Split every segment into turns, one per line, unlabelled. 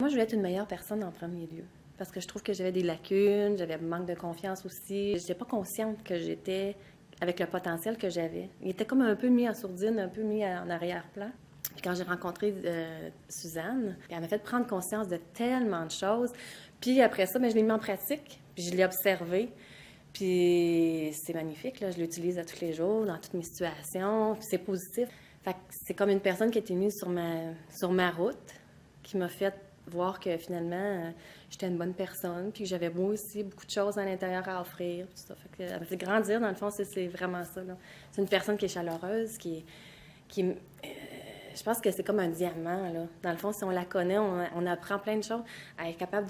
Moi, je voulais être une meilleure personne en premier lieu. Parce que je trouve que j'avais des lacunes, j'avais un manque de confiance aussi. Je n'étais pas consciente que j'étais avec le potentiel que j'avais. Il était comme un peu mis en sourdine, un peu mis en arrière-plan. Puis quand j'ai rencontré Suzanne, elle m'a fait prendre conscience de tellement de choses. Puis après ça, bien, je l'ai mis en pratique, puis je l'ai observé. Puis c'est magnifique, là. Je l'utilise à tous les jours, dans toutes mes situations. Puis c'est positif. Fait que c'est comme une personne qui a été mise sur ma route, qui m'a fait voir que finalement, j'étais une bonne personne, puis que j'avais moi aussi beaucoup de choses à l'intérieur à offrir. Tout ça. Fait que, elle m'a fait grandir, dans le fond, c'est vraiment ça. Là. C'est une personne qui est chaleureuse, je pense que c'est comme un diamant. Là. Dans le fond, si on la connaît, on apprend plein de choses. Elle est capable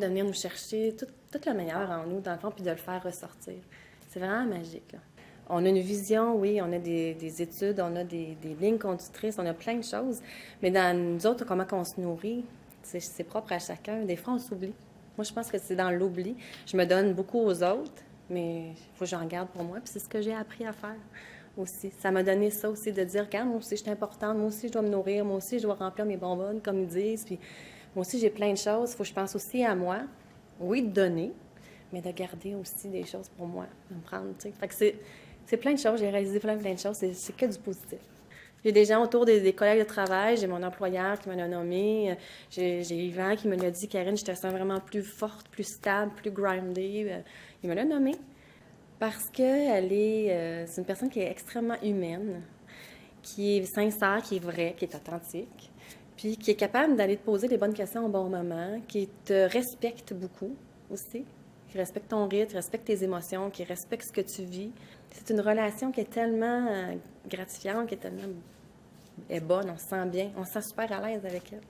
de venir nous chercher tout le meilleur en nous, dans le fond, puis de le faire ressortir. C'est vraiment magique. Là. On a une vision, oui, on a des études, on a des lignes conductrices, on a plein de choses, mais dans nous autres, comment on se nourrit, c'est propre à chacun. Des fois, on s'oublie. Moi, je pense que c'est dans l'oubli. Je me donne beaucoup aux autres, mais il faut que j'en garde pour moi, puis c'est ce que j'ai appris à faire aussi. Ça m'a donné ça aussi, de dire, quand moi aussi, je suis importante, moi aussi, je dois me nourrir, moi aussi, je dois remplir mes bonbonnes, comme ils disent, puis moi aussi, j'ai plein de choses. Il faut que je pense aussi à moi. Oui, de donner, mais de garder aussi des choses pour moi, de me prendre, tu sais. Fait que c'est plein de choses. J'ai réalisé plein de choses. C'est que du positif. J'ai des gens autour des collègues de travail. J'ai mon employeur qui me l'a nommé. J'ai Yvan qui me l'a dit, Karine, je te sens vraiment plus forte, plus stable, plus grindée. Il me l'a nommé parce que c'est une personne qui est extrêmement humaine, qui est sincère, qui est vraie, qui est authentique, puis qui est capable d'aller te poser les bonnes questions au bon moment, qui te respecte beaucoup aussi, qui respecte ton rythme, qui respecte tes émotions, qui respecte ce que tu vis. C'est une relation qui est tellement gratifiante, qui est tellement est bonne, on se sent bien, on se sent super à l'aise avec elle.